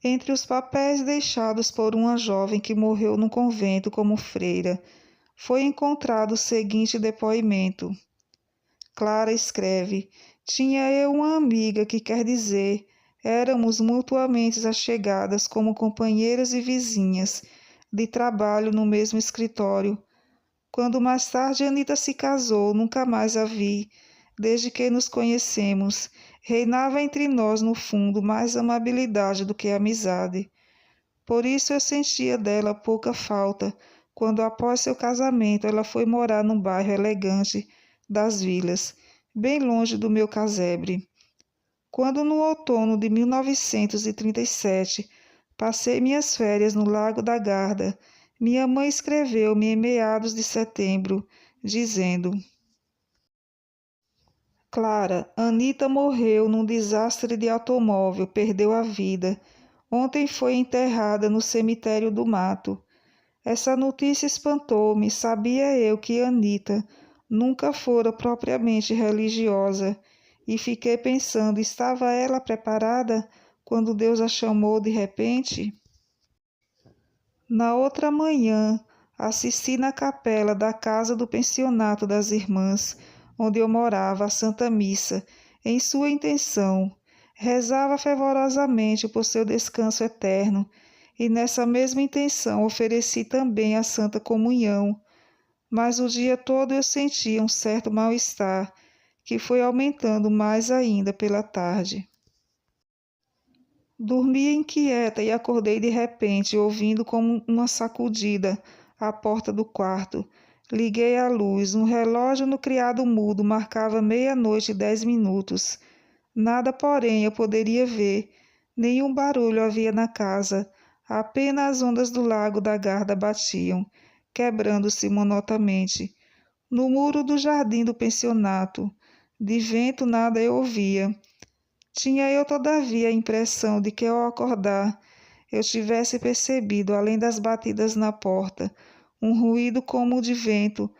Entre os papéis deixados por uma jovem que morreu no convento como freira, foi encontrado o seguinte depoimento. Clara escreve: tinha eu uma amiga que quer dizer, éramos mutuamente achegadas como companheiras e vizinhas de trabalho no mesmo escritório. Quando mais tarde Anita se casou, nunca mais a vi. Desde que nos conhecemos, reinava entre nós, no fundo, mais amabilidade do que amizade. Por isso eu sentia dela pouca falta, quando após seu casamento ela foi morar num bairro elegante das vilas, bem longe do meu casebre. Quando no outono de 1937 passei minhas férias no Lago da Garda, minha mãe escreveu-me em meados de setembro, dizendo: Clara, Anita morreu num desastre de automóvel, perdeu a vida. Ontem foi enterrada no cemitério do mato. Essa notícia espantou-me. Sabia eu que Anita nunca fora propriamente religiosa e fiquei pensando, estava ela preparada quando Deus a chamou de repente? Na outra manhã, assisti na capela da casa do pensionato das irmãs, onde eu morava, a Santa Missa, em sua intenção. Rezava fervorosamente por seu descanso eterno, e nessa mesma intenção ofereci também a Santa Comunhão. Mas o dia todo eu sentia um certo mal-estar, que foi aumentando mais ainda pela tarde. Dormia inquieta e acordei de repente, ouvindo como uma sacudida à porta do quarto. Liguei a luz. Um relógio no criado mudo marcava 00:10. Nada, porém, eu poderia ver. Nenhum barulho havia na casa. Apenas as ondas do lago da Garda batiam, quebrando-se monotamente. No muro do jardim do pensionato. De vento nada eu ouvia. Tinha eu, todavia, a impressão de que, ao acordar, eu tivesse percebido, além das batidas na porta, um ruído como o de vento,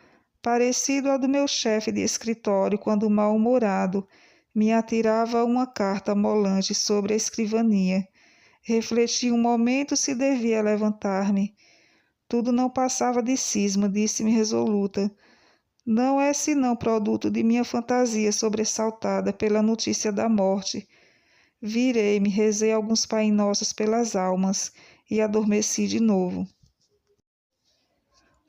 parecido ao do meu chefe de escritório quando, mal-humorado, me atirava uma carta molante sobre a escrivaninha. Refleti um momento se devia levantar-me. Tudo não passava de cisma, disse-me resoluta. Não é senão produto de minha fantasia sobressaltada pela notícia da morte. Virei-me, rezei alguns Pai Nossos pelas almas e adormeci de novo.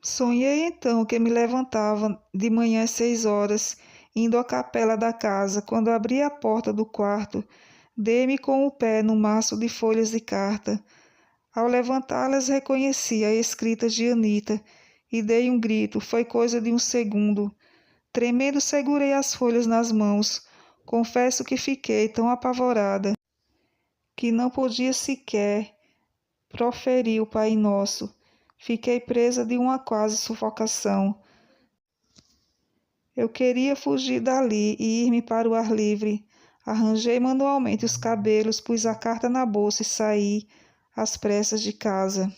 Sonhei então que me levantava de manhã às 6 horas, indo à capela da casa. Quando abri a porta do quarto, dei-me com o pé no maço de folhas de carta. Ao levantá-las, reconheci a escrita de Anita e dei um grito. Foi coisa de um segundo. Tremendo, segurei as folhas nas mãos. Confesso que fiquei tão apavorada que não podia sequer proferir o Pai Nosso. Fiquei presa de uma quase sufocação. Eu queria fugir dali e ir-me para o ar livre. Arranjei manualmente os cabelos, pus a carta na bolsa e saí às pressas de casa.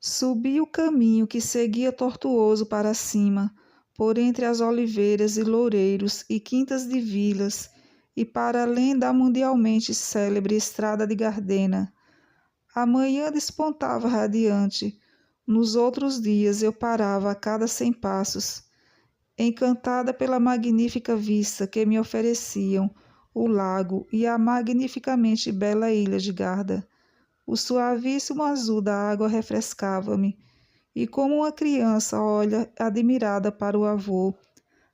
Subi o caminho que seguia tortuoso para cima, por entre as oliveiras e loureiros e quintas de vilas, e para além da mundialmente célebre estrada de Gardena. A manhã despontava radiante. Nos outros dias eu parava a cada 100 passos, encantada pela magnífica vista que me ofereciam o lago e a magnificamente bela ilha de Garda. O suavíssimo azul da água refrescava-me, e como uma criança olha admirada para o avô,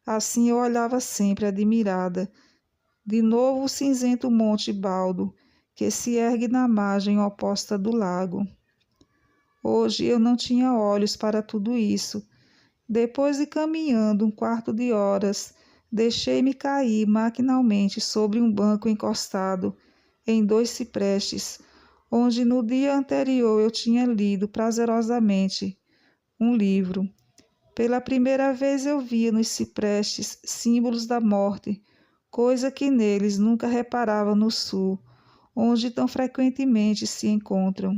assim eu olhava sempre admirada. De novo o cinzento Monte Baldo, que se ergue na margem oposta do lago. Hoje eu não tinha olhos para tudo isso. Depois de caminhando 1/4 de horas, deixei-me cair maquinalmente sobre um banco encostado em 2 ciprestes, onde no dia anterior eu tinha lido prazerosamente um livro. Pela primeira vez eu via nos ciprestes símbolos da morte, coisa que neles nunca reparava no sul, onde tão frequentemente se encontram.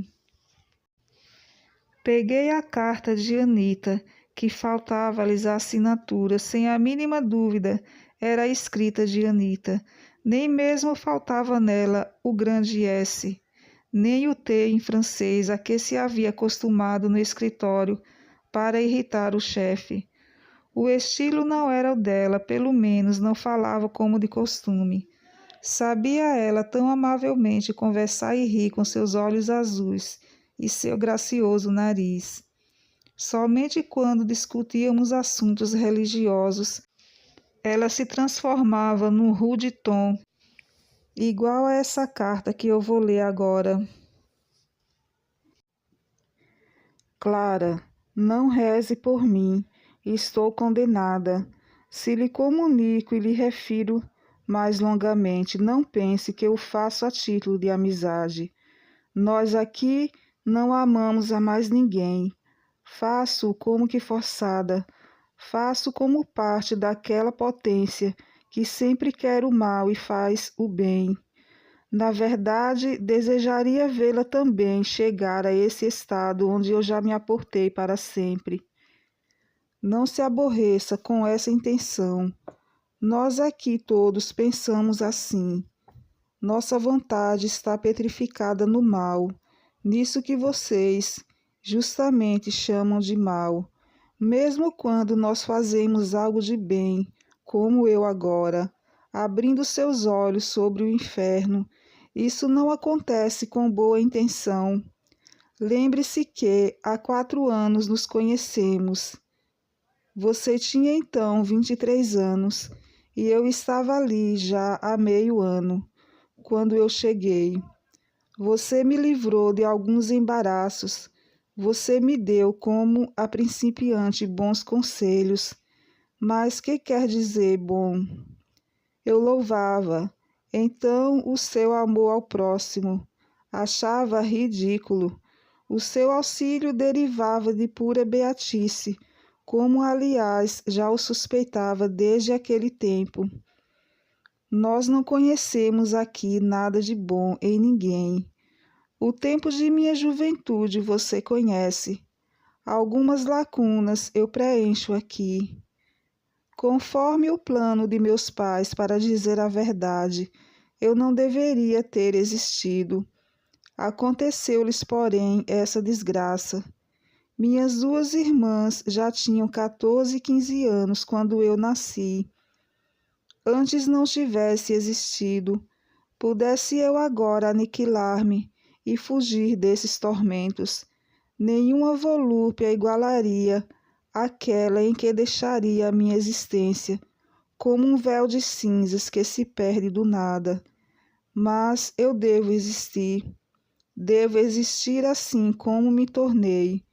Peguei a carta de Anita, que faltava-lhes a assinatura. Sem a mínima dúvida, era a escrita de Anita. Nem mesmo faltava nela o grande S, nem o T em francês a que se havia acostumado no escritório para irritar o chefe. O estilo não era o dela, pelo menos não falava como de costume. Sabia ela tão amavelmente conversar e rir com seus olhos azuis e seu gracioso nariz. Somente quando discutíamos assuntos religiosos, ela se transformava num rude tom, igual a essa carta que eu vou ler agora. Clara, não reze por mim, estou condenada. Se lhe comunico e lhe refiro mais longamente, não pense que eu faço a título de amizade. Nós aqui não amamos a mais ninguém. Faço como que forçada, faço como parte daquela potência que sempre quer o mal e faz o bem. Na verdade, desejaria vê-la também chegar a esse estado onde eu já me aportei para sempre. Não se aborreça com essa intenção. Nós aqui todos pensamos assim. Nossa vontade está petrificada no mal, nisso que vocês justamente chamam de mal. Mesmo quando nós fazemos algo de bem, como eu agora, abrindo seus olhos sobre o inferno, isso não acontece com boa intenção. Lembre-se que há 4 anos nos conhecemos. Você tinha então 23 anos e eu estava ali já há meio ano, quando eu cheguei. Você me livrou de alguns embaraços. Você me deu, como a principiante, bons conselhos. Mas que quer dizer bom? Eu louvava, então, o seu amor ao próximo. Achava ridículo. O seu auxílio derivava de pura beatice, como, aliás, já o suspeitava desde aquele tempo. Nós não conhecemos aqui nada de bom em ninguém. O tempo de minha juventude você conhece. Algumas lacunas eu preencho aqui. Conforme o plano de meus pais, para dizer a verdade, eu não deveria ter existido. Aconteceu-lhes, porém, essa desgraça. Minhas 2 irmãs já tinham 14 e 15 anos quando eu nasci. Antes não tivesse existido, pudesse eu agora aniquilar-me e fugir desses tormentos. Nenhuma volúpia igualaria aquela em que deixaria a minha existência, como um véu de cinzas que se perde do nada. Mas eu devo existir assim como me tornei,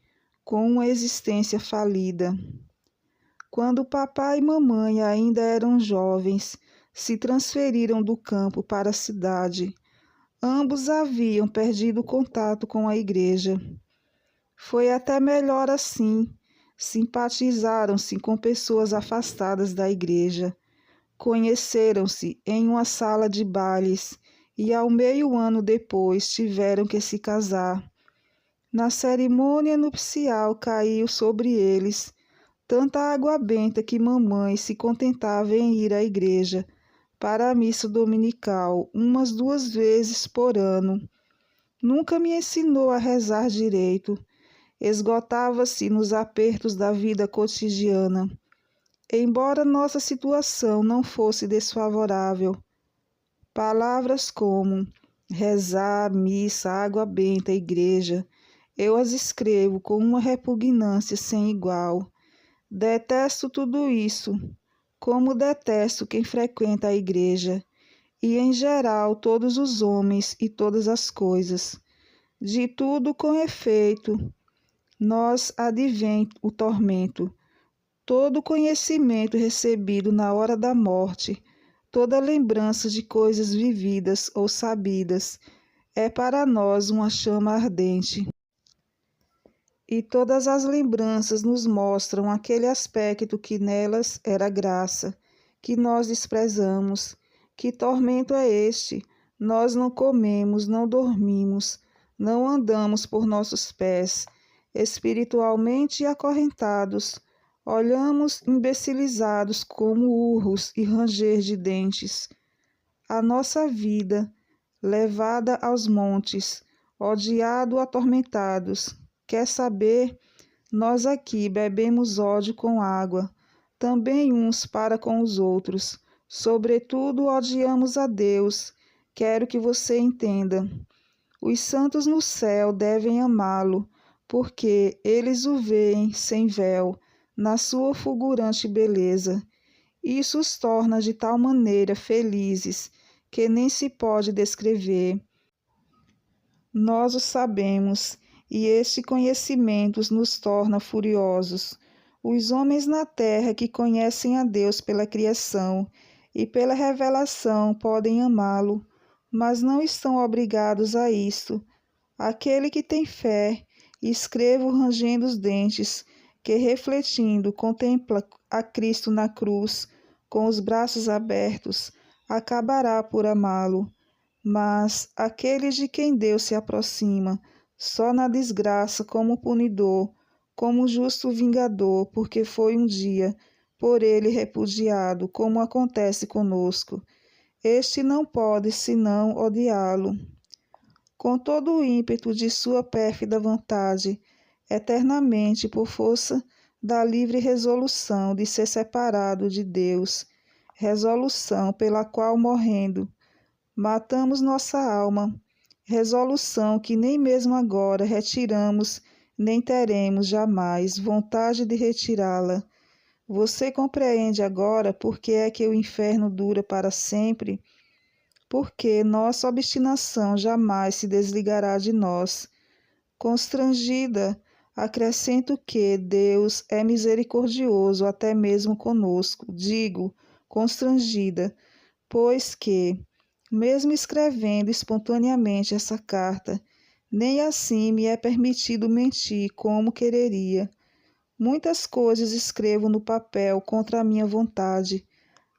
com uma existência falida. Quando papai e mamãe ainda eram jovens, se transferiram do campo para a cidade. Ambos haviam perdido o contato com a igreja. Foi até melhor assim. Simpatizaram-se com pessoas afastadas da igreja. Conheceram-se em uma sala de bailes e ao meio ano depois tiveram que se casar. Na cerimônia nupcial caiu sobre eles tanta água benta que mamãe se contentava em ir à igreja para a missa dominical umas 2 vezes por ano. Nunca me ensinou a rezar direito. Esgotava-se nos apertos da vida cotidiana. Embora nossa situação não fosse desfavorável, palavras como rezar, missa, água benta, igreja, eu as escrevo com uma repugnância sem igual. Detesto tudo isso, como detesto quem frequenta a igreja, e em geral todos os homens e todas as coisas. De tudo com efeito, nós advém o tormento. Todo conhecimento recebido na hora da morte, toda lembrança de coisas vividas ou sabidas, é para nós uma chama ardente. E todas as lembranças nos mostram aquele aspecto que nelas era graça, que nós desprezamos. Que tormento é este? Nós não comemos, não dormimos, não andamos por nossos pés, espiritualmente acorrentados. Olhamos imbecilizados como urros e ranger de dentes. a nossa vida, levada aos montes, odiado, atormentados. Quer saber? Nós aqui bebemos ódio com água, também uns para com os outros. Sobretudo, odiamos a Deus. Quero que você entenda. Os santos no céu devem amá-lo, porque eles o veem sem véu, na sua fulgurante beleza. Isso os torna de tal maneira felizes que nem se pode descrever. Nós o sabemos, e este conhecimento nos torna furiosos. Os homens na terra que conhecem a Deus pela criação e pela revelação podem amá-lo, mas não estão obrigados a isto. Aquele que tem fé, escrevo rangendo os dentes, que refletindo contempla a Cristo na cruz, com os braços abertos, acabará por amá-lo. Mas aqueles de quem Deus se aproxima, só na desgraça como punidor, como justo vingador, porque foi um dia por ele repudiado, como acontece conosco. Este não pode senão odiá-lo. Com todo o ímpeto de sua pérfida vontade, eternamente por força da livre resolução de ser separado de Deus, resolução pela qual, morrendo, matamos nossa alma, resolução que nem mesmo agora retiramos, nem teremos jamais vontade de retirá-la. Você compreende agora por que é que o inferno dura para sempre? Porque nossa obstinação jamais se desligará de nós. Constrangida, acrescento que Deus é misericordioso até mesmo conosco. Digo, constrangida, pois que, mesmo escrevendo espontaneamente essa carta, nem assim me é permitido mentir como quereria. Muitas coisas escrevo no papel contra a minha vontade,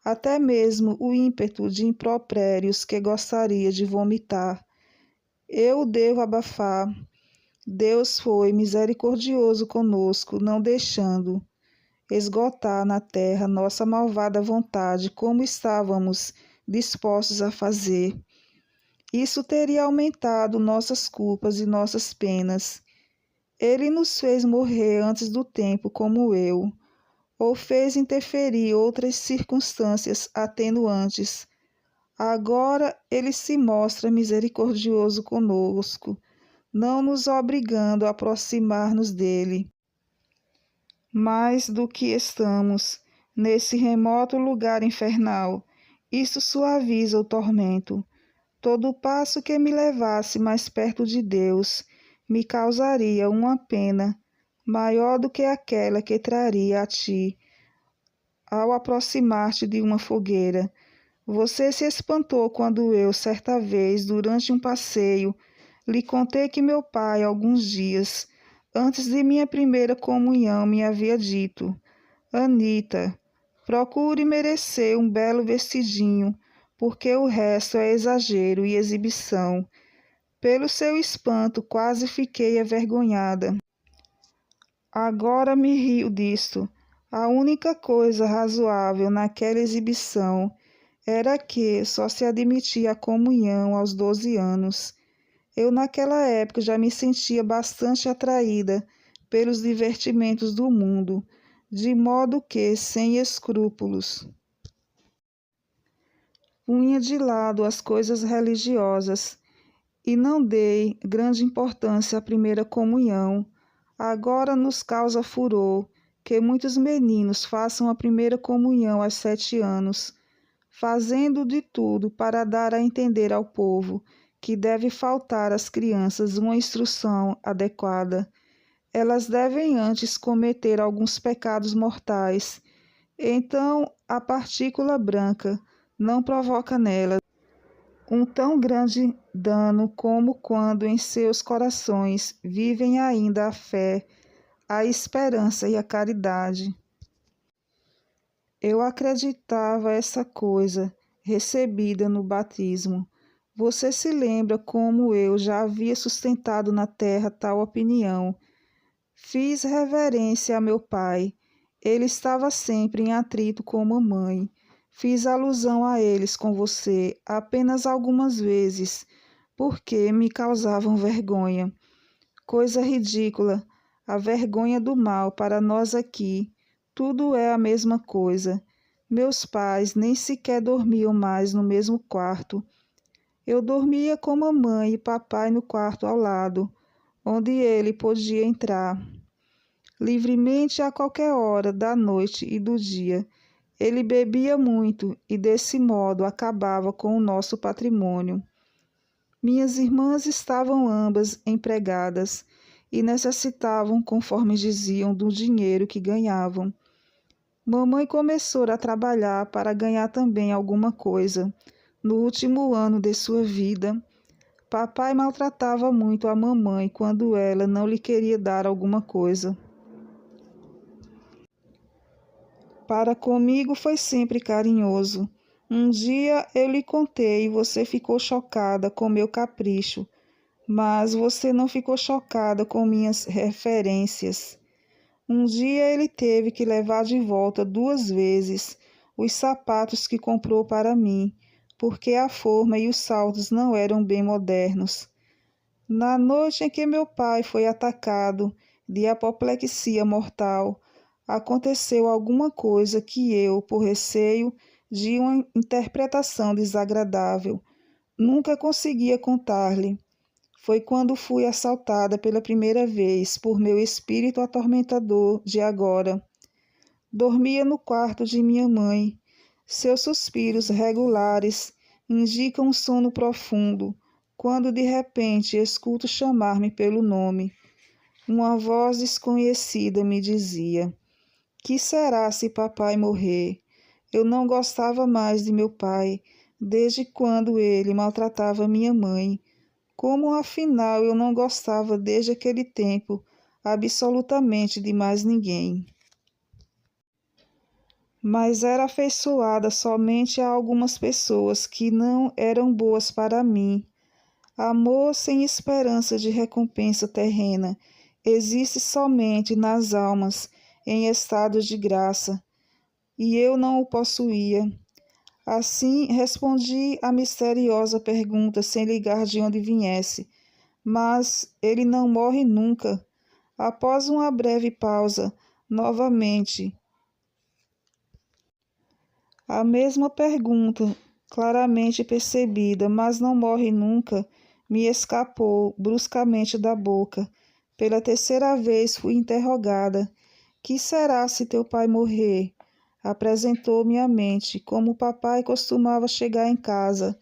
até mesmo o ímpeto de impropérios que gostaria de vomitar. Eu o devo abafar. Deus foi misericordioso conosco, não deixando esgotar na terra nossa malvada vontade, como estávamos dispostos a fazer. Isso teria aumentado nossas culpas e nossas penas. Ele nos fez morrer antes do tempo, como eu, ou fez interferir outras circunstâncias atenuantes. Agora ele se mostra misericordioso conosco, não nos obrigando a aproximar-nos dele. Mais do que estamos nesse remoto lugar infernal, isso suaviza o tormento. Todo passo que me levasse mais perto de Deus me causaria uma pena maior do que aquela que traria a ti ao aproximar-te de uma fogueira. Você se espantou quando eu, certa vez, durante um passeio, lhe contei que meu pai, alguns dias antes de minha primeira comunhão, me havia dito: Anita, procure merecer um belo vestidinho, porque o resto é exagero e exibição. Pelo seu espanto, quase fiquei envergonhada. Agora me rio disto. A única coisa razoável naquela exibição era que só se admitia a comunhão aos 12 anos. Eu naquela época já me sentia bastante atraída pelos divertimentos do mundo, de modo que, sem escrúpulos, punha de lado as coisas religiosas e não dei grande importância à primeira comunhão. Agora nos causa furor que muitos meninos façam a primeira comunhão aos 7 anos, fazendo de tudo para dar a entender ao povo que deve faltar às crianças uma instrução adequada. Elas devem antes cometer alguns pecados mortais. Então, a partícula branca não provoca nelas um tão grande dano como quando em seus corações vivem ainda a fé, a esperança e a caridade. Eu acreditava essa coisa recebida no batismo. Você se lembra como eu já havia sustentado na terra tal opinião. Fiz reverência a meu pai. Ele estava sempre em atrito com mamãe. Fiz alusão a eles com você apenas algumas vezes, porque me causavam vergonha. Coisa ridícula, a vergonha do mal para nós aqui. Tudo é a mesma coisa. Meus pais nem sequer dormiam mais no mesmo quarto. Eu dormia com mamãe e papai no quarto ao lado, onde ele podia entrar livremente a qualquer hora da noite e do dia. Ele bebia muito e, desse modo, acabava com o nosso patrimônio. Minhas irmãs estavam ambas empregadas e necessitavam, conforme diziam, do dinheiro que ganhavam. Mamãe começou a trabalhar para ganhar também alguma coisa. No último ano de sua vida, papai maltratava muito a mamãe quando ela não lhe queria dar alguma coisa. Para comigo foi sempre carinhoso. Um dia eu lhe contei e você ficou chocada com meu capricho, mas você não ficou chocada com minhas referências. Um dia ele teve que levar de volta 2 vezes os sapatos que comprou para mim, porque a forma e os saltos não eram bem modernos. Na noite em que meu pai foi atacado de apoplexia mortal, aconteceu alguma coisa que eu, por receio de uma interpretação desagradável, nunca conseguia contar-lhe. Foi quando fui assaltada pela primeira vez por meu espírito atormentador de agora. Dormia no quarto de minha mãe. Seus suspiros regulares indicam um sono profundo, quando de repente escuto chamar-me pelo nome. Uma voz desconhecida me dizia: que será se papai morrer? Eu não gostava mais de meu pai, desde quando ele maltratava minha mãe. Como afinal eu não gostava desde aquele tempo absolutamente de mais ninguém. Mas era afeiçoada somente a algumas pessoas que não eram boas para mim. Amor sem esperança de recompensa terrena existe somente nas almas em estado de graça, e eu não o possuía. Assim respondi à misteriosa pergunta sem ligar de onde viesse. Mas ele não morre nunca. Após uma breve pausa, novamente, a mesma pergunta, claramente percebida, mas não morre nunca, me escapou bruscamente da boca. Pela terceira vez fui interrogada. Que será se teu pai morrer? Apresentou-me à mente como o papai costumava chegar em casa,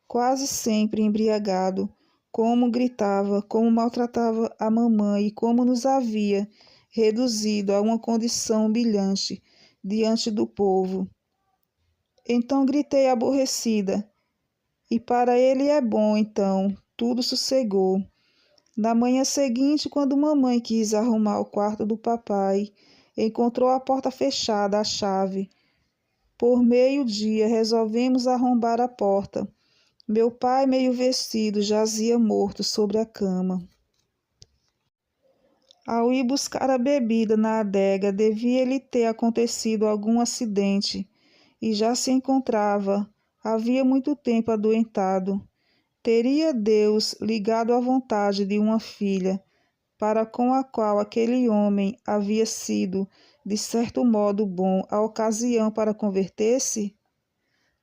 quase sempre embriagado, como gritava, como maltratava a mamãe e como nos havia reduzido a uma condição humilhante diante do povo. Então gritei aborrecida, e para ele é bom, então, tudo sossegou. Na manhã seguinte, quando mamãe quis arrumar o quarto do papai, encontrou a porta fechada à chave. Por meio-dia, resolvemos arrombar a porta. Meu pai, meio vestido, jazia morto sobre a cama. Ao ir buscar a bebida na adega, devia-lhe ter acontecido algum acidente, e já se encontrava, havia muito tempo adoentado. Teria Deus ligado à vontade de uma filha, para com a qual aquele homem havia sido, de certo modo bom, a ocasião para converter-se?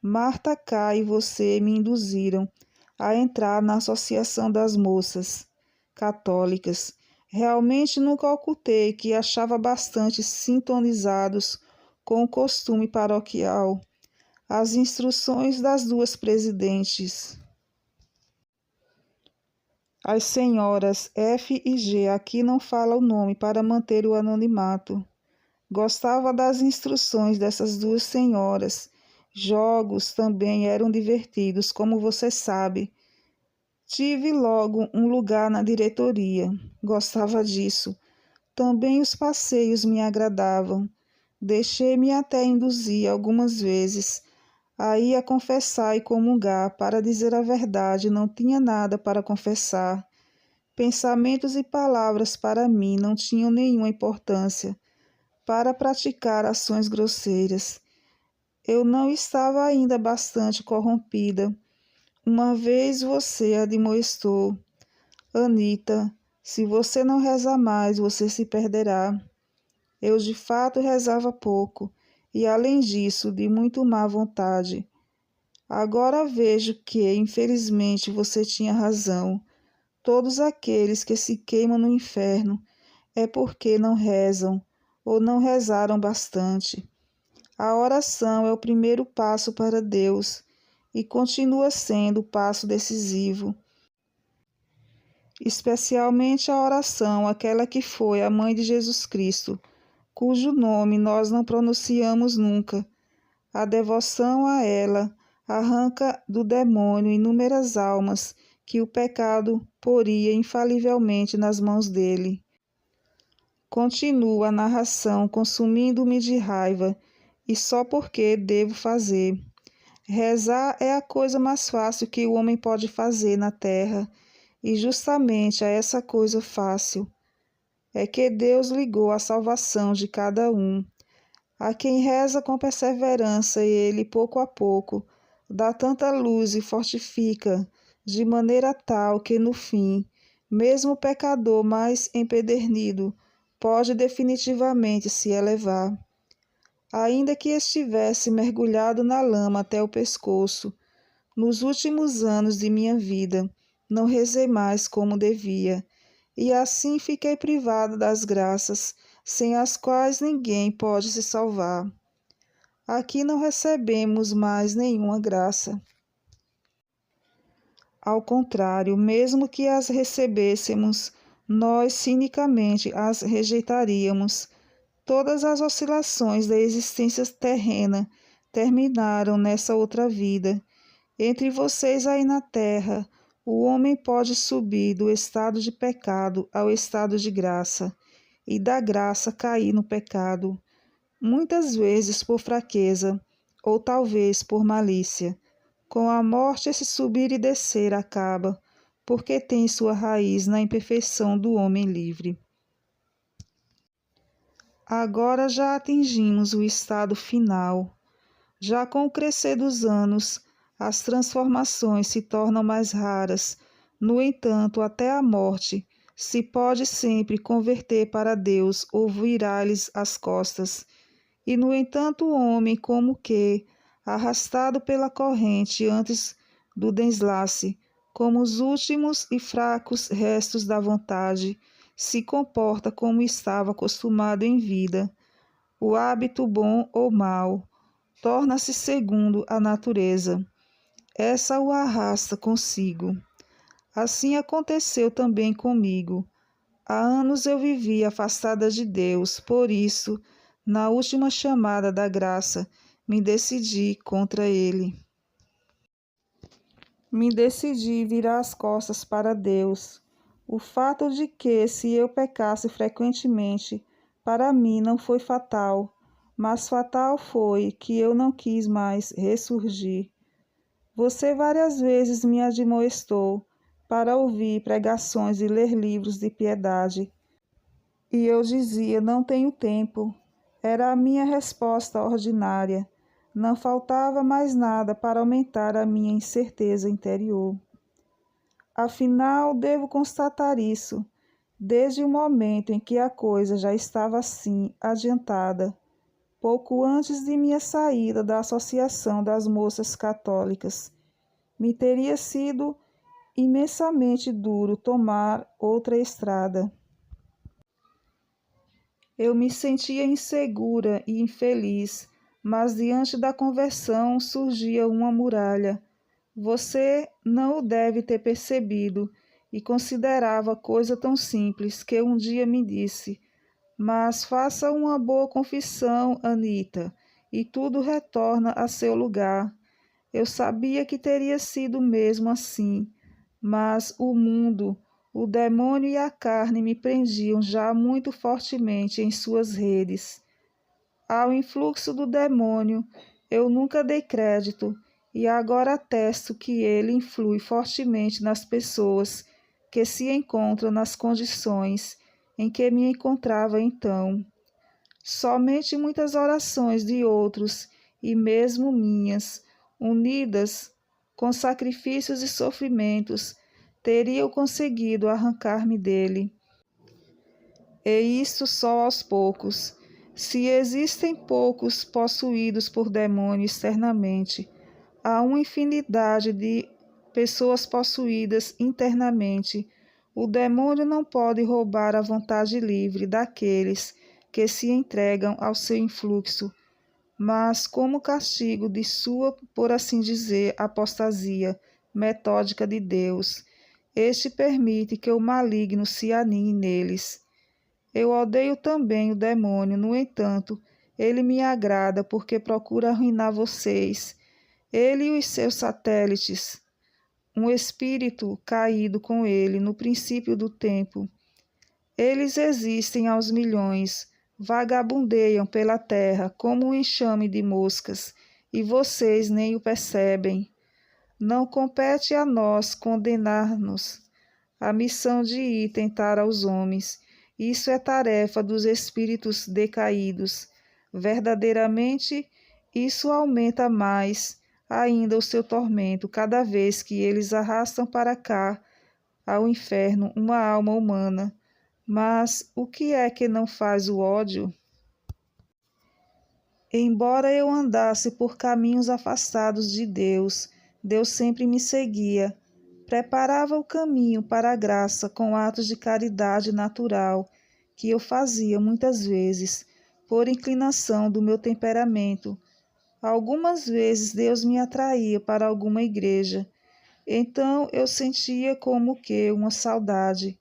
Marta K. e você me induziram a entrar na Associação das Moças Católicas. Realmente nunca ocultei que achava bastante sintonizados com o costume paroquial as instruções das duas presidentes, as senhoras F e G. Aqui não fala o nome para manter o anonimato. Gostava das instruções dessas duas senhoras. Jogos também eram divertidos, como você sabe. Tive logo um lugar na diretoria. Gostava disso. Também os passeios me agradavam. Deixei-me até induzir algumas vezes a ir a confessar e comungar. Para dizer a verdade, não tinha nada para confessar. Pensamentos e palavras para mim não tinham nenhuma importância para praticar ações grosseiras. Eu não estava ainda bastante corrompida. Uma vez você admoestou, Anita, se você não rezar mais, você se perderá. Eu de fato rezava pouco, e além disso, de muito má vontade. Agora vejo que, infelizmente, você tinha razão. Todos aqueles que se queimam no inferno é porque não rezam ou não rezaram bastante. A oração é o primeiro passo para Deus e continua sendo o passo decisivo, especialmente a oração, aquela que foi a mãe de Jesus Cristo, cujo nome nós não pronunciamos nunca. A devoção a ela arranca do demônio inúmeras almas que o pecado poria infalivelmente nas mãos dele. Continua a narração, consumindo-me de raiva, e só porque devo fazer. Rezar é a coisa mais fácil que o homem pode fazer na terra, e justamente a essa coisa fácil é que Deus ligou a salvação de cada um. A quem reza com perseverança, ele, pouco a pouco, dá tanta luz e fortifica, de maneira tal que, no fim, mesmo o pecador mais empedernido pode definitivamente se elevar. Ainda que estivesse mergulhado na lama até o pescoço, nos últimos anos de minha vida, não rezei mais como devia, e assim fiquei privado das graças, sem as quais ninguém pode se salvar. Aqui não recebemos mais nenhuma graça. Ao contrário, mesmo que as recebêssemos, nós cinicamente as rejeitaríamos. Todas as oscilações da existência terrena terminaram nessa outra vida. Entre vocês aí na terra, o homem pode subir do estado de pecado ao estado de graça, e da graça cair no pecado, muitas vezes por fraqueza, ou talvez por malícia. Com a morte, esse subir e descer acaba, porque tem sua raiz na imperfeição do homem livre. Agora já atingimos o estado final. Já com o crescer dos anos, as transformações se tornam mais raras. No entanto, até a morte se pode sempre converter para Deus ou virar-lhes as costas. E, no entanto, o homem, como que, arrastado pela corrente antes do deslace, como os últimos e fracos restos da vontade, se comporta como estava acostumado em vida. O hábito bom ou mau torna-se segundo a natureza. Essa o arrasta consigo. Assim aconteceu também comigo. Há anos eu vivia afastada de Deus, por isso, na última chamada da graça, me decidi contra Ele. Me decidi virar as costas para Deus. O fato de que, se eu pecasse frequentemente, para mim não foi fatal, mas fatal foi que eu não quis mais ressurgir. Você várias vezes me admoestou para ouvir pregações e ler livros de piedade. E eu dizia, não tenho tempo. Era a minha resposta ordinária. Não faltava mais nada para aumentar a minha incerteza interior. Afinal, devo constatar isso, desde o momento em que a coisa já estava assim adiantada, pouco antes de minha saída da Associação das Moças Católicas, me teria sido imensamente duro tomar outra estrada. Eu me sentia insegura e infeliz, mas diante da conversão surgia uma muralha. Você não o deve ter percebido e considerava coisa tão simples que um dia me disse: mas faça uma boa confissão, Anita, e tudo retorna a seu lugar. Eu sabia que teria sido mesmo assim, mas o mundo, o demônio e a carne me prendiam já muito fortemente em suas redes. Ao influxo do demônio, eu nunca dei crédito e agora atesto que ele influi fortemente nas pessoas que se encontram nas condições em que me encontrava então. Somente muitas orações de outros e mesmo minhas, unidas com sacrifícios e sofrimentos, teriam conseguido arrancar-me dele. E isto só aos poucos. Se existem poucos possuídos por demônio externamente, há uma infinidade de pessoas possuídas internamente. O demônio não pode roubar a vontade livre daqueles que se entregam ao seu influxo, mas como castigo de sua, por assim dizer, apostasia metódica de Deus, este permite que o maligno se aninhe neles. Eu odeio também o demônio, no entanto, ele me agrada porque procura arruinar vocês, ele e os seus satélites, um espírito caído com ele no princípio do tempo. Eles existem aos milhões, vagabundeiam pela terra como um enxame de moscas, e vocês nem o percebem. Não compete a nós condenar-nos. A missão de ir tentar aos homens, isso é tarefa dos espíritos decaídos. Verdadeiramente, isso aumenta mais ainda o seu tormento cada vez que eles arrastam para cá, ao inferno, uma alma humana. Mas o que é que não faz o ódio? Embora eu andasse por caminhos afastados de Deus, Deus sempre me seguia. Preparava o caminho para a graça com atos de caridade natural, que eu fazia muitas vezes, por inclinação do meu temperamento. Algumas vezes Deus me atraía para alguma igreja. Então eu sentia como que uma saudade.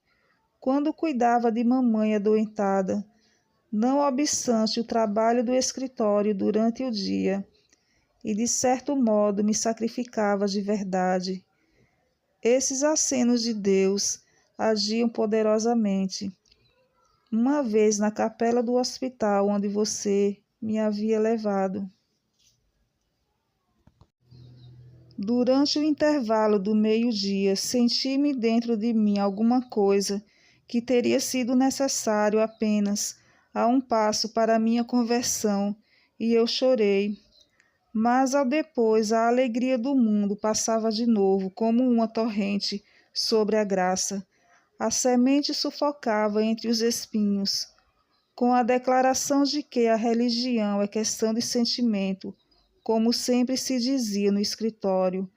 Quando cuidava de mamãe adoentada, não obstante o trabalho do escritório durante o dia, e de certo modo me sacrificava de verdade. Esses acenos de Deus agiam poderosamente. Uma vez na capela do hospital onde você me havia levado. Durante o intervalo do meio-dia, senti-me dentro de mim alguma coisa que teria sido necessário apenas a um passo para a minha conversão, e eu chorei. Mas ao depois a alegria do mundo passava de novo como uma torrente sobre a graça. A semente sufocava entre os espinhos, com a declaração de que a religião é questão de sentimento, como sempre se dizia no escritório.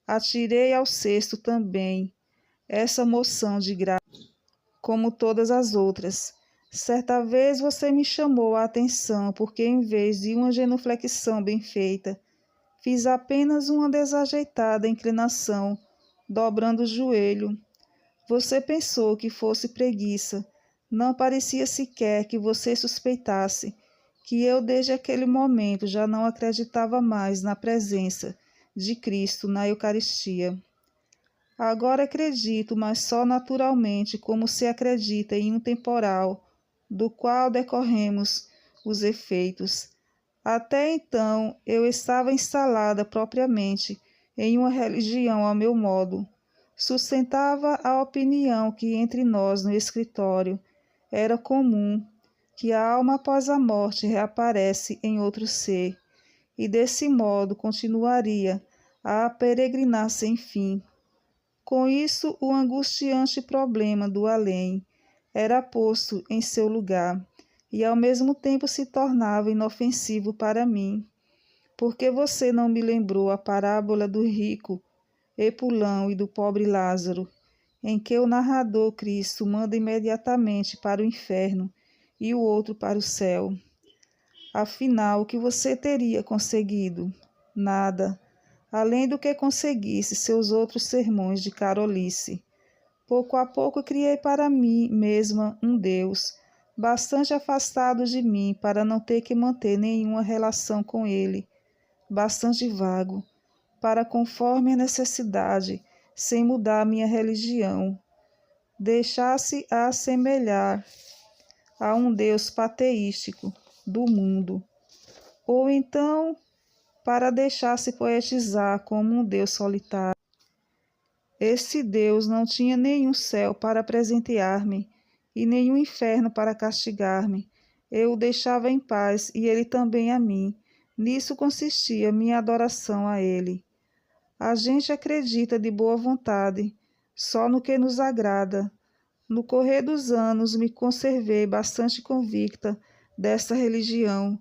Atirei ao cesto também essa moção de graça, como todas as outras. Certa vez você me chamou a atenção porque, em vez de uma genuflexão bem feita, fiz apenas uma desajeitada inclinação, dobrando o joelho. Você pensou que fosse preguiça. Não parecia sequer que você suspeitasse que eu, desde aquele momento, já não acreditava mais na presença de Cristo na Eucaristia. Agora acredito, mas só naturalmente, como se acredita em um temporal, do qual decorremos os efeitos. Até então, eu estava instalada propriamente em uma religião ao meu modo. Sustentava a opinião que entre nós no escritório era comum, que a alma após a morte reaparece em outro ser, e desse modo continuaria a peregrinar sem fim. Com isso, o angustiante problema do além era posto em seu lugar, e ao mesmo tempo se tornava inofensivo para mim. Porque você não me lembrou a parábola do rico Epulão e do pobre Lázaro, em que o narrador Cristo manda imediatamente para o inferno e o outro para o céu? Afinal, o que você teria conseguido? Nada, além do que conseguisse seus outros sermões de carolice. Pouco a pouco criei para mim mesma um Deus, bastante afastado de mim para não ter que manter nenhuma relação com ele, bastante vago, para conforme a necessidade, sem mudar minha religião, deixasse a assemelhar a um Deus pateístico do mundo, ou então para deixar-se poetizar como um Deus solitário. Esse Deus não tinha nenhum céu para presentear-me e nenhum inferno para castigar-me. Eu o deixava em paz e ele também a mim, Nisso consistia minha adoração a Ele. A gente acredita de boa vontade, só no que nos agrada. No correr dos anos, me conservei bastante convicta desta religião.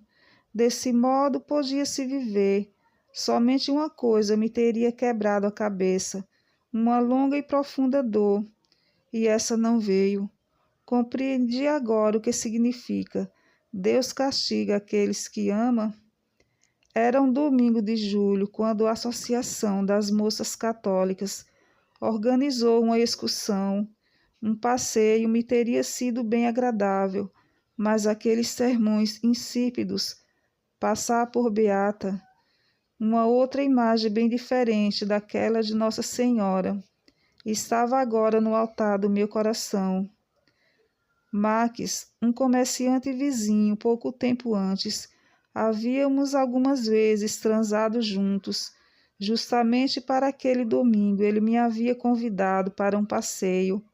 Desse modo, podia-se viver. Somente uma coisa me teria quebrado a cabeça, uma longa e profunda dor, e essa não veio. Compreendi agora o que significa: Deus castiga aqueles que ama. Era um domingo de julho, quando a Associação das Moças Católicas organizou uma excursão. Um passeio me teria sido bem agradável, mas aqueles sermões insípidos, passar por Beata, uma outra imagem bem diferente daquela de Nossa Senhora, estava agora no altar do meu coração. Max, um comerciante vizinho, pouco tempo antes, havíamos algumas vezes transado juntos. Justamente para aquele domingo ele me havia convidado para um passeio.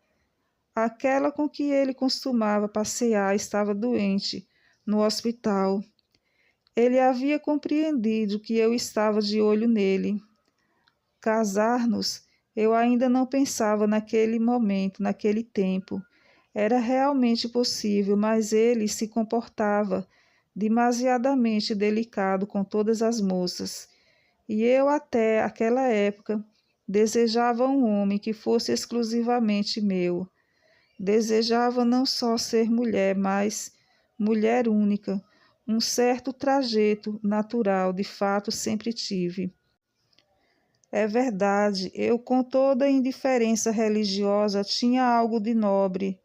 Aquela com que ele costumava passear estava doente, no hospital. Ele havia compreendido que eu estava de olho nele. Casar-nos, eu ainda não pensava naquele momento, naquele tempo. Era realmente possível, mas ele se comportava demasiadamente delicado com todas as moças. E eu, até aquela época, desejava um homem que fosse exclusivamente meu. Desejava não só ser mulher, mas mulher única. Um certo trajeto natural, de fato, sempre tive. É verdade, eu, com toda a indiferença religiosa, tinha algo de nobre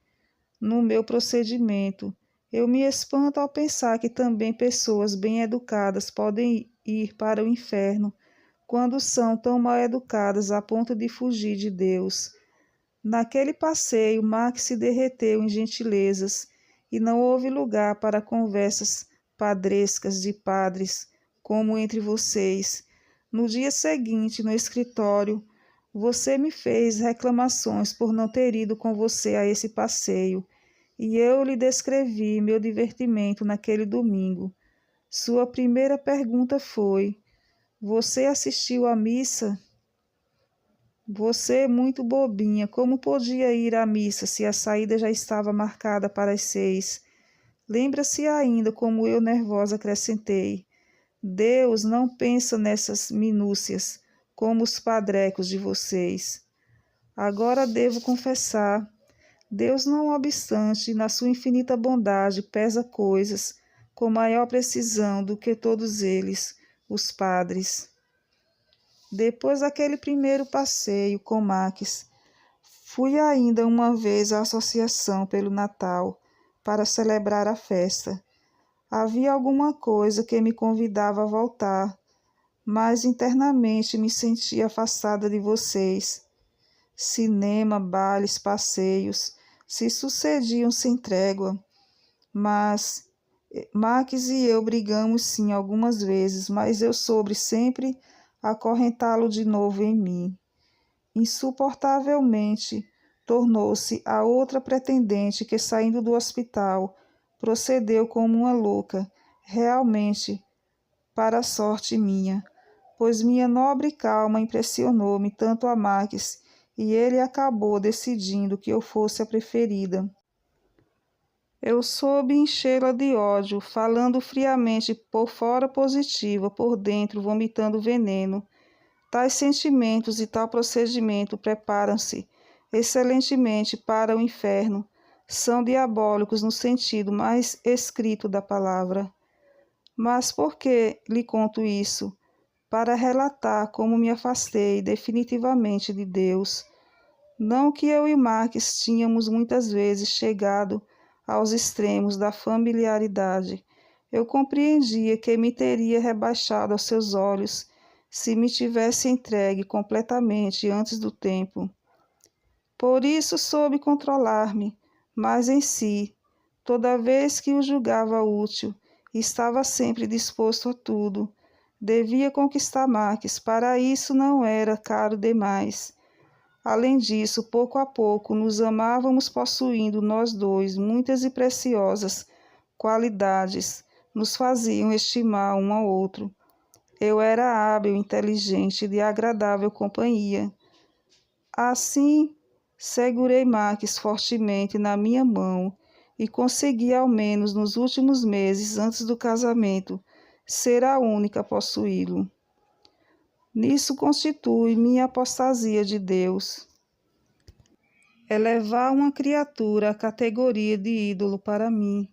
no meu procedimento. Eu me espanto ao pensar que também pessoas bem educadas podem ir para o inferno quando são tão mal educadas a ponto de fugir de Deus. Naquele passeio, Max se derreteu em gentilezas e não houve lugar para conversas padrescas de padres, como entre vocês. No dia seguinte, no escritório, você me fez reclamações por não ter ido com você a esse passeio, e eu lhe descrevi meu divertimento naquele domingo. Sua primeira pergunta foi: você assistiu à missa? Você, muito bobinha, como podia ir à missa se a saída já estava marcada para as 6? Lembra-se ainda como eu, nervosa, acrescentei: Deus não pensa nessas minúcias, como os padrecos de vocês. Agora devo confessar, Deus, não obstante, na sua infinita bondade, pesa coisas com maior precisão do que todos eles, os padres. Depois daquele primeiro passeio com Max, fui ainda uma vez à associação pelo Natal para celebrar a festa. Havia alguma coisa que me convidava a voltar, mas internamente me sentia afastada de vocês. Cinema, bailes, passeios se sucediam sem trégua, mas Max e eu brigamos sim algumas vezes, mas eu soube sempre acorrentá-lo de novo em mim. Insuportavelmente, tornou-se a outra pretendente que, saindo do hospital, procedeu como uma louca, realmente, para a sorte minha, pois minha nobre calma impressionou-me tanto a Max, e ele acabou decidindo que eu fosse a preferida. Eu soube enchê-la de ódio, falando friamente, por fora positiva, por dentro vomitando veneno. Tais sentimentos e tal procedimento preparam-se excelentemente para o inferno. São diabólicos no sentido mais estrito da palavra. Mas por que lhe conto isso? Para relatar como me afastei definitivamente de Deus. Não que eu e Marques tínhamos muitas vezes chegado aos extremos da familiaridade. Eu compreendia que me teria rebaixado aos seus olhos se me tivesse entregue completamente antes do tempo. Por isso soube controlar-me, mas em si, toda vez que o julgava útil, estava sempre disposto a tudo. Devia conquistar Marques, para isso não era caro demais. Além disso, pouco a pouco, nos amávamos possuindo nós dois muitas e preciosas qualidades. nos faziam estimar um ao outro. Eu era hábil, inteligente e de agradável companhia. Assim, segurei Max fortemente na minha mão e consegui, ao menos nos últimos meses antes do casamento, ser a única a possuí-lo. Nisso constitui minha apostasia de Deus. Elevar uma criatura à categoria de ídolo para mim.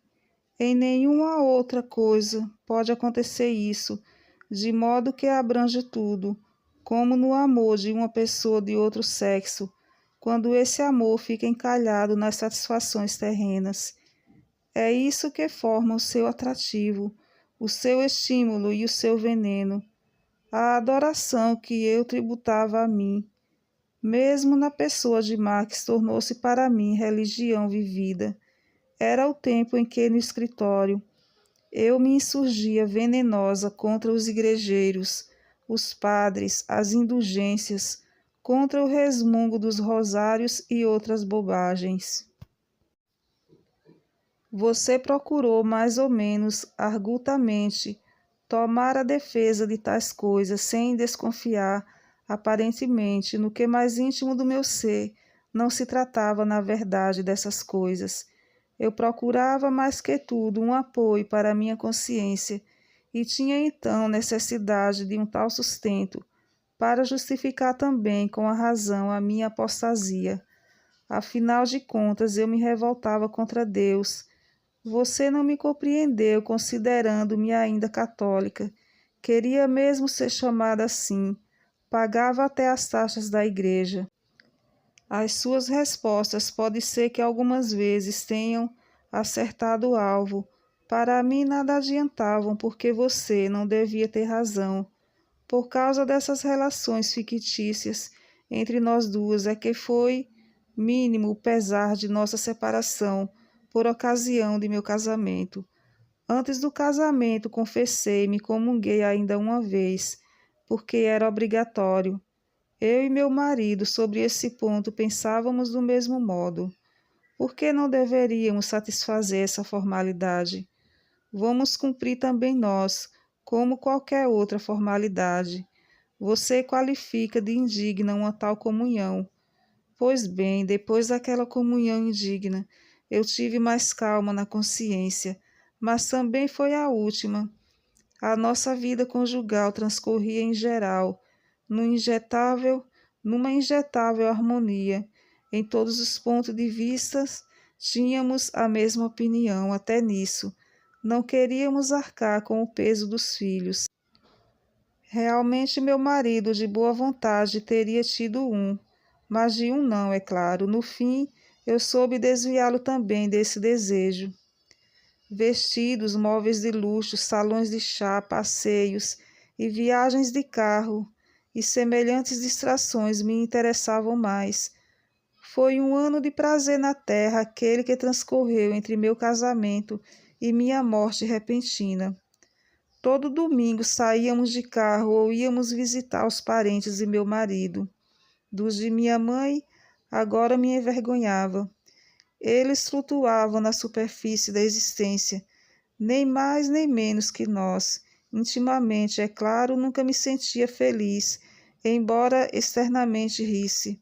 Em nenhuma outra coisa pode acontecer isso, de modo que abrange tudo, como no amor de uma pessoa de outro sexo, quando esse amor fica encalhado nas satisfações terrenas. É isso que forma o seu atrativo, o seu estímulo e o seu veneno. A adoração que eu tributava a mim, mesmo na pessoa de Max, tornou-se para mim religião vivida. Era o tempo em que, no escritório, eu me insurgia venenosa contra os igrejeiros, os padres, as indulgências, contra o resmungo dos rosários e outras bobagens. Você procurou mais ou menos argutamente tomar a defesa de tais coisas sem desconfiar, aparentemente, no que mais íntimo do meu ser não se tratava na verdade dessas coisas. Eu procurava mais que tudo um apoio para a minha consciência e tinha então necessidade de um tal sustento para justificar também com a razão a minha apostasia. Afinal de contas, eu me revoltava contra Deus. Você não me compreendeu considerando-me ainda católica. Queria mesmo ser chamada assim. Pagava até as taxas da igreja. As suas respostas pode ser que algumas vezes tenham acertado o alvo. Para mim nada adiantavam, porque você não devia ter razão. Por causa dessas relações fictícias entre nós duas é que foi mínimo o pesar de nossa separação por ocasião de meu casamento. Antes do casamento, confessei-me, comunguei ainda uma vez, porque era obrigatório. Eu e meu marido, sobre esse ponto, pensávamos do mesmo modo. Por que não deveríamos satisfazer essa formalidade? Vamos cumprir também nós, como qualquer outra formalidade. Você qualifica de indigna uma tal comunhão. Pois bem, depois daquela comunhão indigna, eu tive mais calma na consciência, mas também foi a última. A nossa vida conjugal transcorria em geral, numa injetável harmonia. Em todos os pontos de vista, tínhamos a mesma opinião, até nisso. Não queríamos arcar com o peso dos filhos. Realmente meu marido, de boa vontade, teria tido um, mas de um não, é claro. No fim, eu soube desviá-lo também desse desejo. Vestidos, móveis de luxo, salões de chá, passeios e viagens de carro e semelhantes distrações me interessavam mais. Foi um ano de prazer na terra aquele que transcorreu entre meu casamento e minha morte repentina. Todo domingo saíamos de carro ou íamos visitar os parentes de meu marido. Dos de minha mãe, agora me envergonhava. Eles flutuavam na superfície da existência, nem mais nem menos que nós. Intimamente, é claro, nunca me sentia feliz, embora externamente risse.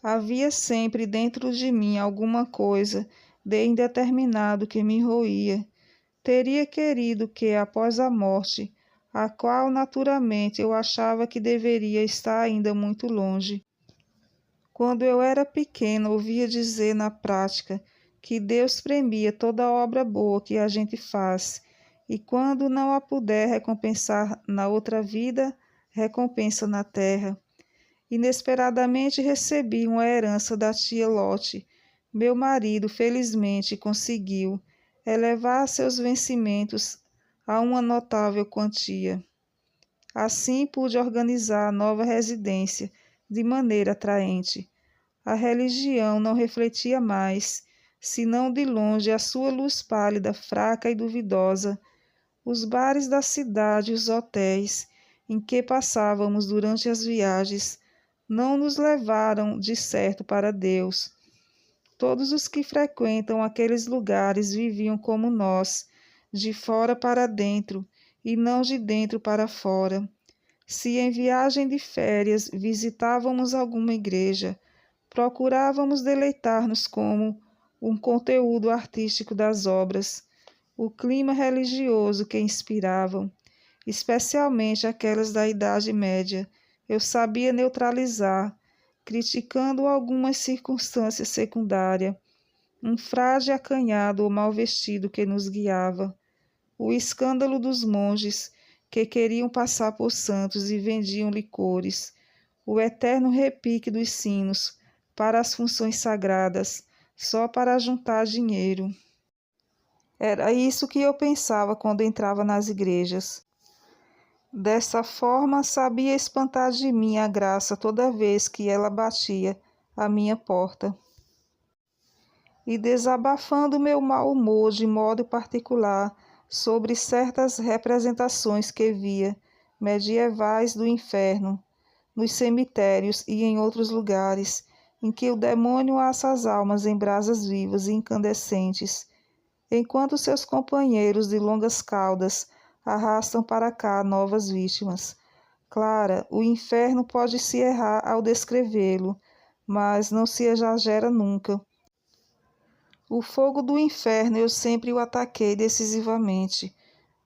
Havia sempre dentro de mim alguma coisa de indeterminado que me roía. Teria querido que, após a morte, a qual naturalmente eu achava que deveria estar ainda muito longe. Quando eu era pequena, ouvia dizer na prática que Deus premia toda obra boa que a gente faz, e quando não a puder recompensar na outra vida, recompensa na terra. Inesperadamente recebi uma herança da tia Lotte. Meu marido, felizmente, conseguiu elevar seus vencimentos a uma notável quantia. Assim pude organizar a nova residência de maneira atraente. A religião não refletia mais, senão de longe, a sua luz pálida, fraca e duvidosa. Os bares da cidade e os hotéis em que passávamos durante as viagens não nos levaram de certo para Deus. Todos os que frequentam aqueles lugares viviam como nós, de fora para dentro, e não de dentro para fora. Se em viagem de férias visitávamos alguma igreja, procurávamos deleitar-nos como um conteúdo artístico das obras, o clima religioso que inspiravam, especialmente aquelas da Idade Média. Eu sabia neutralizar, criticando algumas circunstâncias secundárias, um frade acanhado ou mal vestido que nos guiava, o escândalo dos monges que queriam passar por santos e vendiam licores, o eterno repique dos sinos para as funções sagradas, só para juntar dinheiro. Era isso que eu pensava quando entrava nas igrejas. Dessa forma, sabia espantar de mim a graça toda vez que ela batia à minha porta. E desabafando meu mau humor de modo particular sobre certas representações que via, medievais do inferno, nos cemitérios e em outros lugares, em que o demônio assa as almas em brasas vivas e incandescentes, enquanto seus companheiros de longas caudas arrastam para cá novas vítimas. Clara, o inferno pode se errar ao descrevê-lo, mas não se exagera nunca. O fogo do inferno eu sempre o ataquei decisivamente.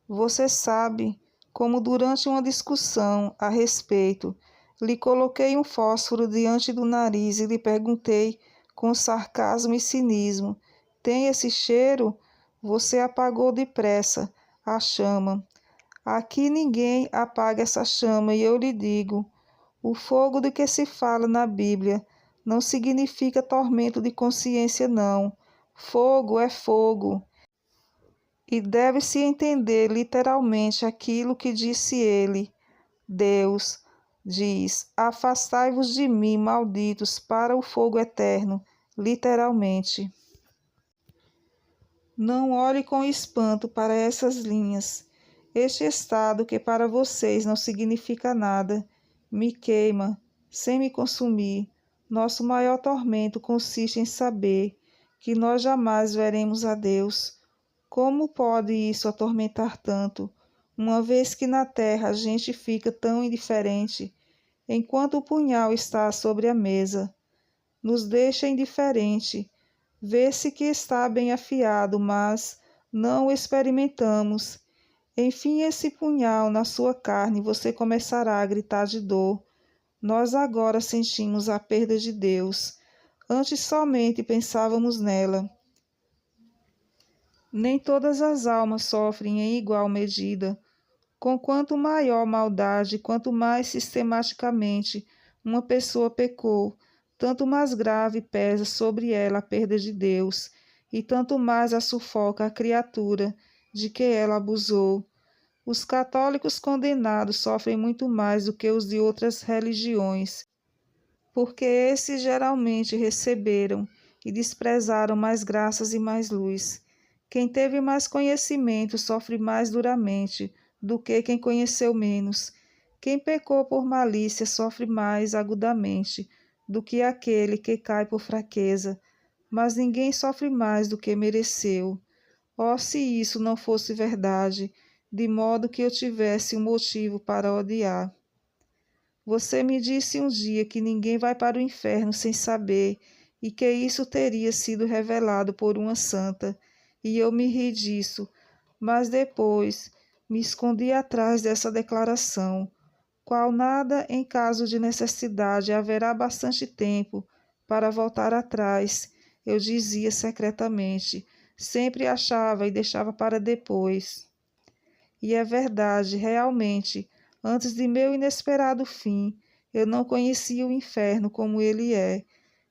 Você sabe como durante uma discussão a respeito, lhe coloquei um fósforo diante do nariz e lhe perguntei com sarcasmo e cinismo: tem esse cheiro? Você apagou depressa a chama. Aqui ninguém apaga essa chama e eu lhe digo, o fogo de que se fala na Bíblia não significa tormento de consciência, não. Fogo é fogo. E deve-se entender literalmente aquilo que disse ele. Deus diz: afastai-vos de mim, malditos, para o fogo eterno. Literalmente. Não olhe com espanto para essas linhas. Este estado, que para vocês não significa nada, me queima, sem me consumir. Nosso maior tormento consiste em saber que nós jamais veremos a Deus. Como pode isso atormentar tanto, uma vez que na terra a gente fica tão indiferente, enquanto o punhal está sobre a mesa? Nos deixa indiferente. Vê-se que está bem afiado, mas não o experimentamos. Enfim, esse punhal na sua carne, você começará a gritar de dor. Nós agora sentimos a perda de Deus. Antes somente pensávamos nela. Nem todas as almas sofrem em igual medida. Com quanto maior maldade, quanto mais sistematicamente uma pessoa pecou, tanto mais grave pesa sobre ela a perda de Deus, e tanto mais a sufoca a criatura de que ela abusou. Os católicos condenados sofrem muito mais do que os de outras religiões, porque esses geralmente receberam e desprezaram mais graças e mais luz. Quem teve mais conhecimento sofre mais duramente do que quem conheceu menos. Quem pecou por malícia sofre mais agudamente do que aquele que cai por fraqueza, mas ninguém sofre mais do que mereceu. Oh, se isso não fosse verdade, de modo que eu tivesse um motivo para odiar. Você me disse um dia que ninguém vai para o inferno sem saber, e que isso teria sido revelado por uma santa, e eu me ri disso, mas depois me escondi atrás dessa declaração, qual nada em caso de necessidade haverá bastante tempo para voltar atrás, eu dizia secretamente, sempre achava e deixava para depois. E é verdade, realmente, antes de meu inesperado fim, eu não conhecia o inferno como ele é.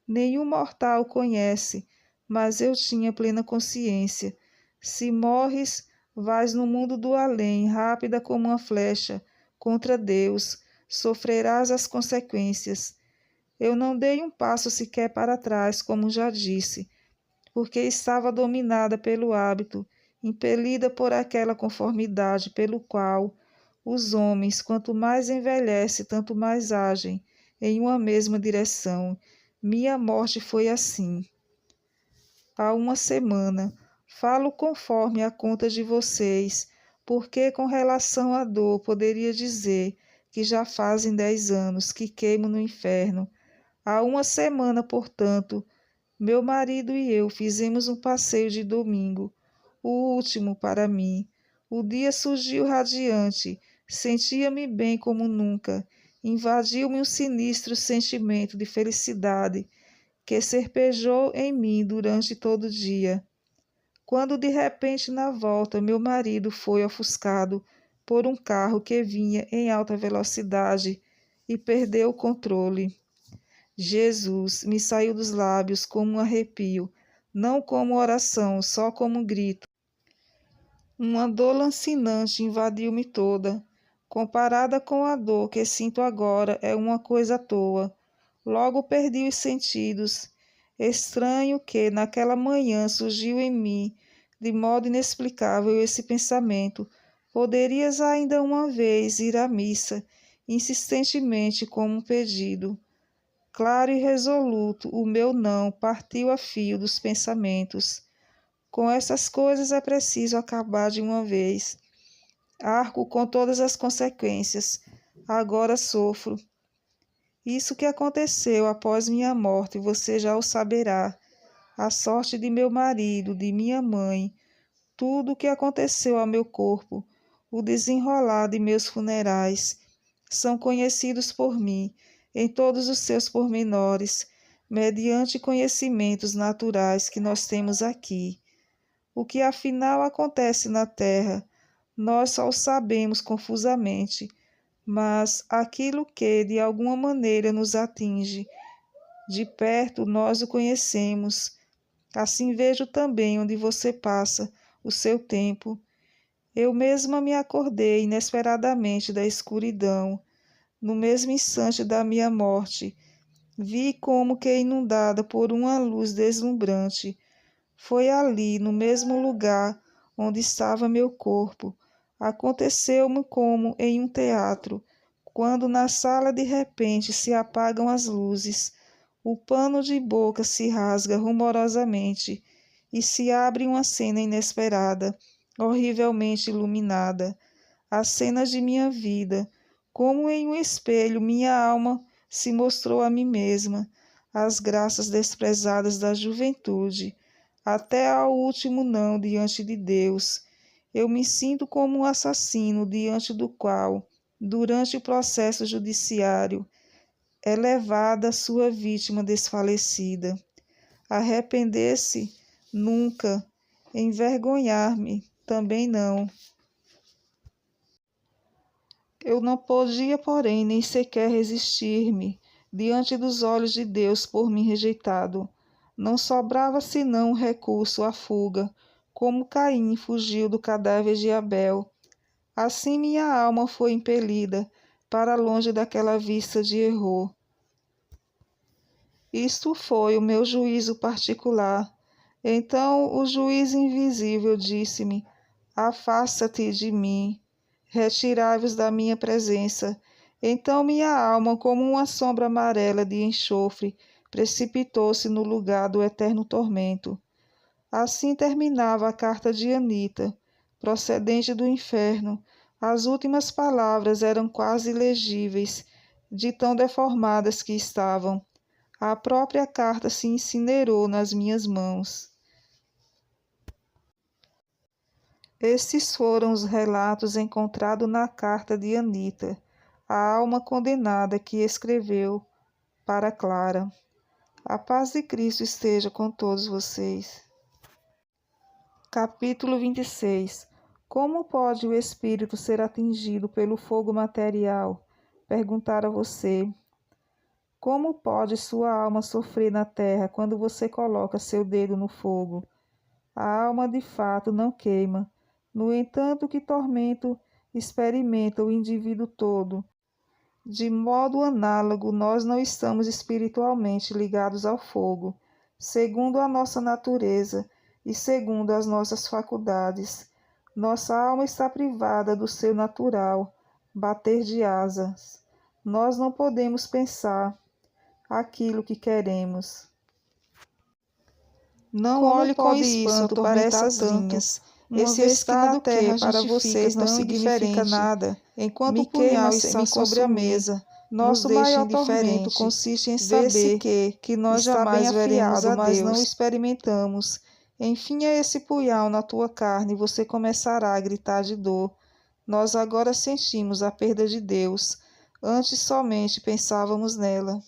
Nenhum mortal o conhece, mas eu tinha plena consciência. Se morres, vais no mundo do além, rápida como uma flecha, contra Deus, sofrerás as consequências. Eu não dei um passo sequer para trás, como já disse, porque estava dominada pelo hábito, impelida por aquela conformidade pelo qual os homens, quanto mais envelhecem, tanto mais agem em uma mesma direção. Minha morte foi assim. Há uma semana, Falo conforme a conta de vocês, porque com relação à dor poderia dizer que já fazem 10 anos que queimo no inferno. Há uma semana, portanto, meu marido e eu fizemos um passeio de domingo, o último para mim. O dia surgiu radiante, sentia-me bem como nunca. Invadiu-me um sinistro sentimento de felicidade que serpejou em mim durante todo o dia. Quando de repente na volta meu marido foi ofuscado por um carro que vinha em alta velocidade e perdeu o controle. Jesus me saiu dos lábios como um arrepio, não como oração, só como um grito. Uma dor lancinante invadiu-me toda. Comparada com a dor que sinto agora, é uma coisa à toa. Logo perdi os sentidos. Estranho que, naquela manhã, surgiu em mim, de modo inexplicável, esse pensamento. Poderias ainda uma vez ir à missa, insistentemente como um pedido. Claro e resoluto, o meu não partiu a fio dos pensamentos. Com essas coisas é preciso acabar de uma vez. Arco com todas as consequências. Agora sofro. Isso que aconteceu após minha morte, você já o saberá. A sorte de meu marido, de minha mãe, tudo o que aconteceu ao meu corpo, o desenrolar de meus funerais, são conhecidos por mim em todos os seus pormenores, mediante conhecimentos naturais que nós temos aqui. O que afinal acontece na terra, nós só o sabemos confusamente, mas aquilo que de alguma maneira nos atinge, de perto nós o conhecemos. Assim vejo também onde você passa o seu tempo. Eu mesma me acordei inesperadamente da escuridão, no mesmo instante da minha morte. Vi como que inundada por uma luz deslumbrante. Foi ali, no mesmo lugar onde estava meu corpo. Aconteceu-me como em um teatro, quando na sala de repente se apagam as luzes, o pano de boca se rasga rumorosamente e se abre uma cena inesperada, horrivelmente iluminada. A cena de minha vida, como em um espelho, minha alma se mostrou a mim mesma, as graças desprezadas da juventude, até ao último não diante de Deus. Eu me sinto como um assassino diante do qual, durante o processo judiciário, é levada sua vítima desfalecida. Arrepender-se? Nunca. Envergonhar-me? Também não. Eu não podia, porém, nem sequer resistir-me diante dos olhos de Deus por mim rejeitado. Não sobrava senão um recurso à fuga, como Caim fugiu do cadáver de Abel. Assim minha alma foi impelida para longe daquela vista de erro. Isto foi o meu juízo particular. Então o juiz invisível disse-me: afasta-te de mim, retirai-vos da minha presença. Então minha alma, como uma sombra amarela de enxofre, precipitou-se no lugar do eterno tormento. Assim terminava a carta de Anita, procedente do inferno. As últimas palavras eram quase ilegíveis, de tão deformadas que estavam. A própria carta se incinerou nas minhas mãos. Estes foram os relatos encontrados na carta de Anita, a alma condenada que escreveu para Clara. A paz de Cristo esteja com todos vocês. Capítulo 26. Como pode o espírito ser atingido pelo fogo material? Perguntara você. Como pode sua alma sofrer na terra quando você coloca seu dedo no fogo? A alma de fato não queima. No entanto, que tormento experimenta o indivíduo todo. De modo análogo, nós não estamos espiritualmente ligados ao fogo, segundo a nossa natureza e segundo as nossas faculdades. Nossa alma está privada do seu natural bater de asas. Nós não podemos pensar aquilo que queremos. Não Como olhe com pode espanto isso para atormentar essas tanto? linhas. Esse Esse estado estado que para vocês não significa nada. Enquanto Me o punhal queima sem está me sobre a consumir, mesa, nos nosso deixa maior tormento indiferente. consiste em Vê-se saber que nós está bem jamais veremos afiado, a mas não Deus. experimentamos. Enfim, a esse punhal na tua carne, você começará a gritar de dor. Nós agora sentimos a perda de Deus, antes somente pensávamos nela.